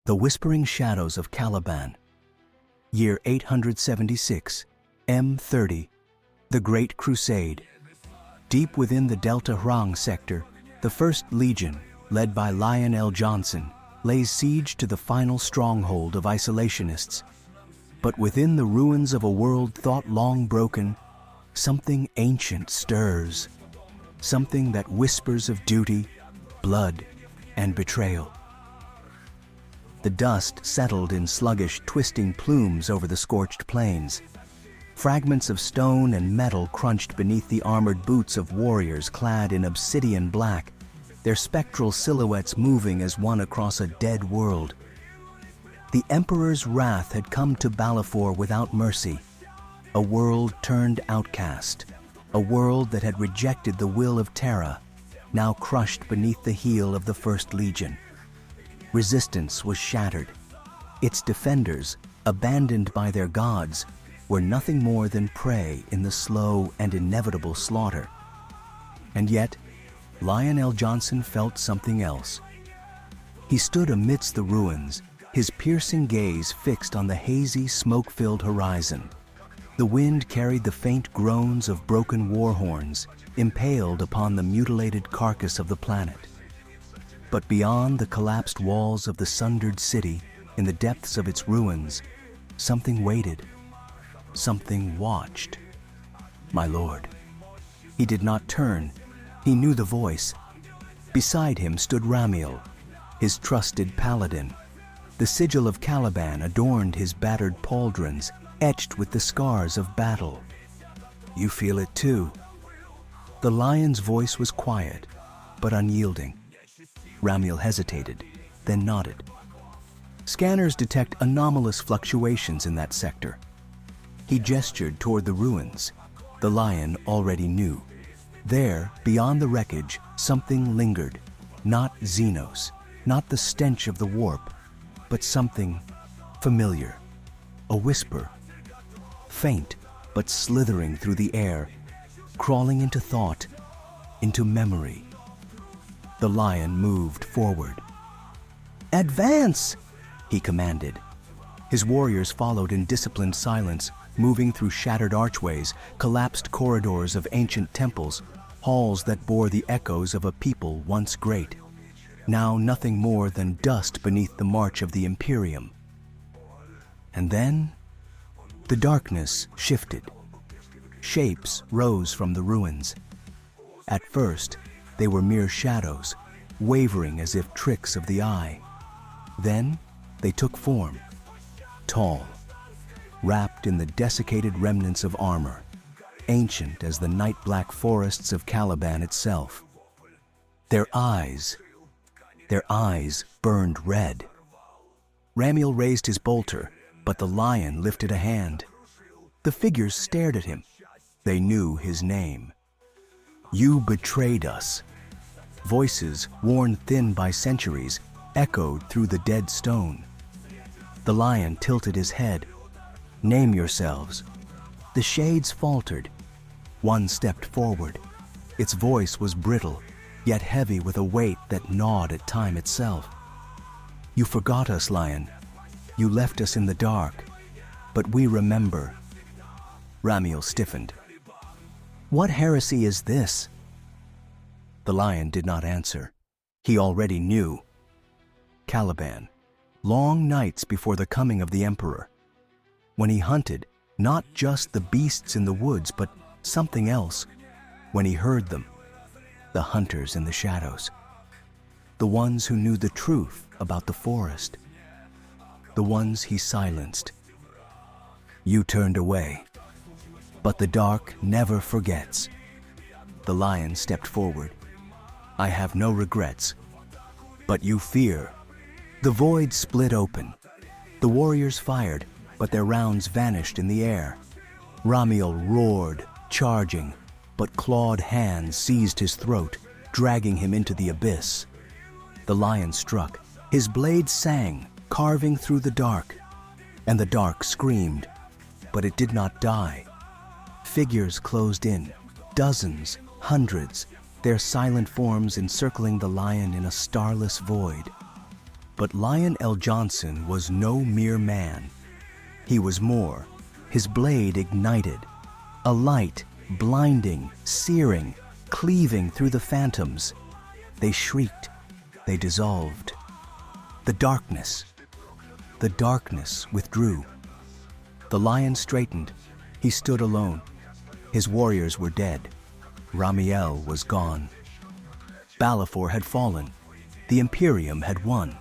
The Whispering Shadows of Caliban. Year 876, M30, the Great Crusade. Deep within the Delta Hrang sector, the First Legion, led by Lionel Johnson, lays siege to the final stronghold of isolationists. But within the ruins of a world thought long broken, something ancient stirs. Something that whispers of duty, blood, and betrayal. The dust settled in sluggish, twisting plumes over the scorched plains. Fragments of stone and metal crunched beneath the armored boots of warriors clad in obsidian black, their spectral silhouettes moving as one across a dead world. The Emperor's wrath had come to Balfour without mercy, a world turned outcast, a world that had rejected the will of Terra, now crushed beneath the heel of the First Legion. Resistance was shattered. Its defenders, abandoned by their gods, were nothing more than prey in the slow and inevitable slaughter. And yet, Lionel Johnson felt something else. He stood amidst the ruins, his piercing gaze fixed on the hazy, smoke-filled horizon. The wind carried the faint groans of broken war horns, impaled upon the mutilated carcass of the planet. But beyond the collapsed walls of the sundered city, in the depths of its ruins, something waited. Something watched. My lord. He did not turn. He knew the voice. Beside him stood Ramiel, his trusted paladin. The sigil of Caliban adorned his battered pauldrons, etched with the scars of battle. You feel it too. The lion's voice was quiet, but unyielding. Ramiel hesitated, then nodded. Scanners detect anomalous fluctuations in that sector. He gestured toward the ruins. The lion already knew. There, beyond the wreckage, something lingered. Not Xenos, not the stench of the warp, but something familiar. A whisper. Faint, but slithering through the air, crawling into thought, into memory. The lion moved forward. "Advance!" he commanded. His warriors followed in disciplined silence, moving through shattered archways, collapsed corridors of ancient temples, halls that bore the echoes of a people once great, now nothing more than dust beneath the march of the Emperium. And then, the darkness shifted. Shapes rose from the ruins. At first, they were mere shadows, wavering as if tricks of the eye. Then they took form, tall, wrapped in the desiccated remnants of armor, ancient as the night-black forests of Caliban itself. Their eyes burned red. Ramiel raised his bolter, but the lion lifted a hand. The figures stared at him. They knew his name. "You betrayed us." Voices, worn thin by centuries, echoed through the dead stone. The lion tilted his head. "Name yourselves." The shades faltered. One stepped forward. Its voice was brittle, yet heavy with a weight that gnawed at time itself. "You forgot us, lion. You left us in the dark. But we remember." Ramiel stiffened. "What heresy is this?" The lion did not answer. He already knew. Caliban, long nights before the coming of the Emperor. When he hunted, not just the beasts in the woods, but something else. When he heard them, the hunters in the shadows. The ones who knew the truth about the forest. The ones he silenced. You turned away. But the dark never forgets. The lion stepped forward. "I have no regrets. But you fear." The void split open. The warriors fired, but their rounds vanished in the air. Ramiel roared, charging, but clawed hands seized his throat, dragging him into the abyss. The lion struck. His blade sang, carving through the dark. And the dark screamed, but it did not die. Figures closed in, dozens, hundreds, their silent forms encircling the lion in a starless void. But Lionel Johnson was no mere man. He was more. His blade ignited. A light, blinding, searing, cleaving through the phantoms. They shrieked. They dissolved. The darkness withdrew. The lion straightened. He stood alone. His warriors were dead. Ramiel was gone. Balfour had fallen. The Imperium had won.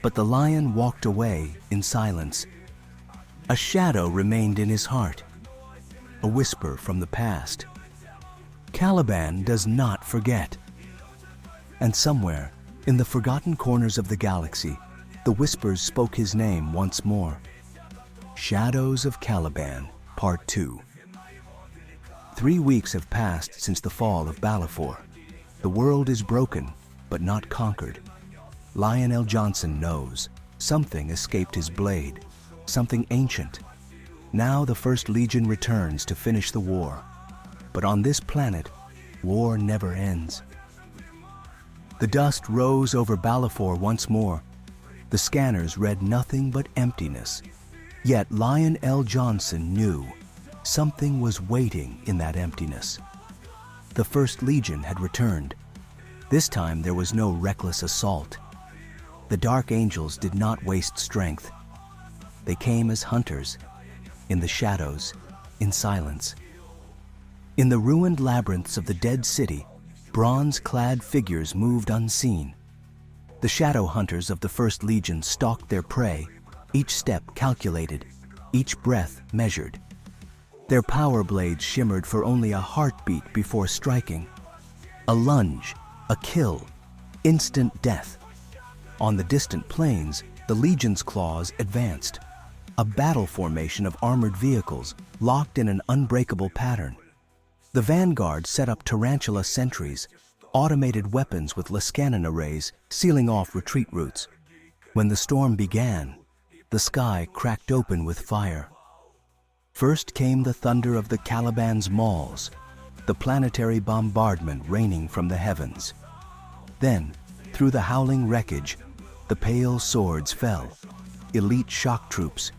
But the lion walked away in silence. A shadow remained in his heart, a whisper from the past. Caliban does not forget. And somewhere, in the forgotten corners of the galaxy, the whispers spoke his name once more. Shadows of Caliban, Part 2. 3 weeks have passed since the fall of Balfour. The world is broken, but not conquered. Lionel Johnson knows something escaped his blade, something ancient. Now the First Legion returns to finish the war. But on this planet, war never ends. The dust rose over Balfour once more. The scanners read nothing but emptiness. Yet Lionel Johnson knew something was waiting in that emptiness. The First Legion had returned. This time there was no reckless assault. The Dark Angels did not waste strength. They came as hunters, in the shadows, in silence. In the ruined labyrinths of the dead city, bronze-clad figures moved unseen. The shadow hunters of the First Legion stalked their prey, each step calculated, each breath measured. Their power blades shimmered for only a heartbeat before striking. A lunge, a kill, instant death. On the distant plains, the Legion's claws advanced. A battle formation of armored vehicles, locked in an unbreakable pattern. The vanguard set up tarantula sentries, automated weapons with Lascanon arrays sealing off retreat routes. When the storm began, the sky cracked open with fire. First came the thunder of the Caliban's mauls, the planetary bombardment raining from the heavens. Then, through the howling wreckage, the pale swords fell, elite shock troops,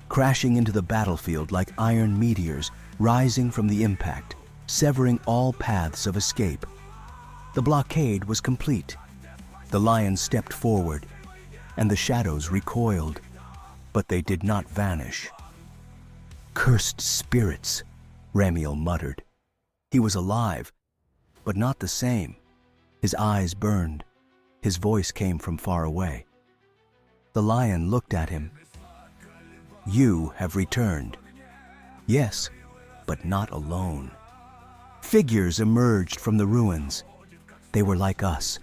crashing into the battlefield like iron meteors rising from the impact, severing all paths of escape. The blockade was complete. The lion stepped forward, and the shadows recoiled, but they did not vanish. Cursed spirits, Ramiel muttered. He was alive, but not the same. His eyes burned. His voice came from far away. The lion looked at him. You have returned. Yes, but not alone. Figures emerged from the ruins. They were like us.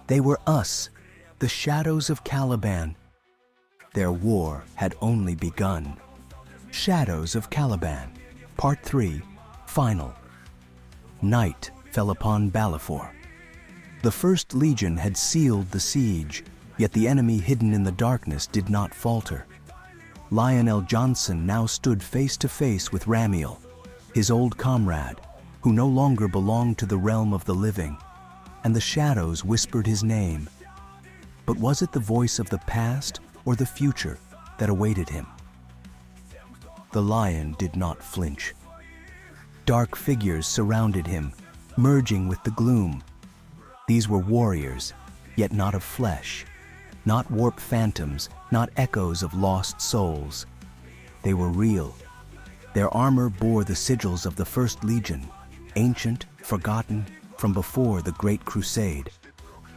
They were us, the shadows of Caliban. Their war had only begun. Shadows of Caliban, Part 3, Final. Night fell upon Balfour. The First Legion had sealed the siege, yet the enemy hidden in the darkness did not falter. Lionel Johnson now stood face to face with Ramiel, his old comrade, who no longer belonged to the realm of the living, and the shadows whispered his name. But was it the voice of the past or the future that awaited him? The lion did not flinch. Dark figures surrounded him, merging with the gloom. These were warriors, yet not of flesh, not warped phantoms, not echoes of lost souls. They were real. Their armor bore the sigils of the First Legion, ancient, forgotten, from before the Great Crusade.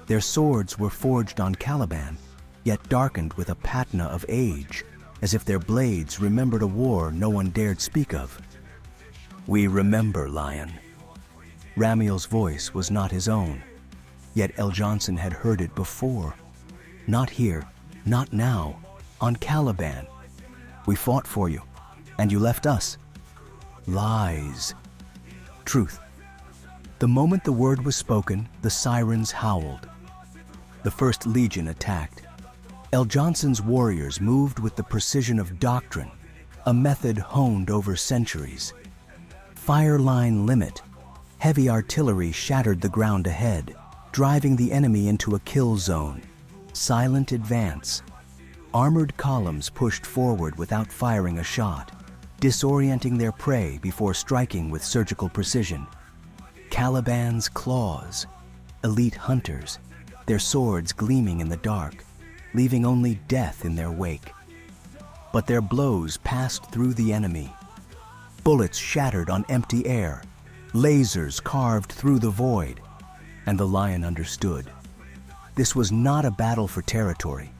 Their swords were forged on Caliban, yet darkened with a patina of age, as if their blades remembered a war no one dared speak of. We remember, Lion. Ramiel's voice was not his own, yet L. Johnson had heard it before. Not here, not now, on Caliban. We fought for you, and you left us. Lies. Truth. The moment the word was spoken, the sirens howled. The First Legion attacked. L. Johnson's warriors moved with the precision of doctrine, a method honed over centuries. Fire line limit. Heavy artillery shattered the ground ahead, driving the enemy into a kill zone. silent advance. Armored columns pushed forward without firing a shot, disorienting their prey before striking with surgical precision. Caliban's claws, elite hunters, their swords gleaming in the dark, leaving only death in their wake. But their blows passed through the enemy. Bullets shattered on empty air, lasers carved through the void, and the lion understood. This was not a battle for territory.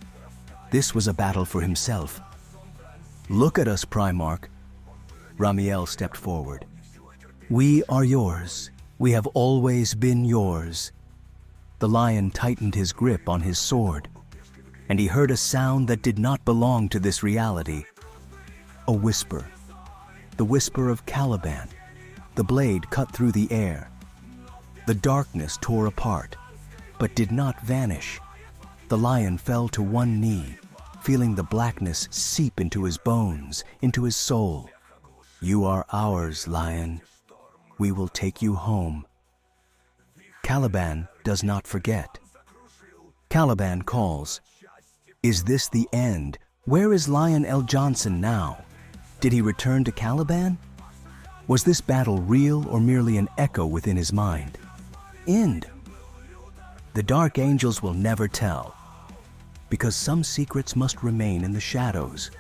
This was a battle for himself. "Look at us, Primarch." Ramiel stepped forward. "We are yours. We have always been yours." The lion tightened his grip on his sword, and he heard a sound that did not belong to this reality. A whisper. The whisper of Caliban. The blade cut through the air. The darkness tore apart, but did not vanish. The lion fell to one knee, feeling the blackness seep into his bones, into his soul. "You are ours, lion. We will take you home." Caliban does not forget. Caliban calls. Is this the end? Where is Lionel Johnson now? Did he return to Caliban? Was this battle real or merely an echo within his mind? End. The Dark Angels will never tell, because some secrets must remain in the shadows.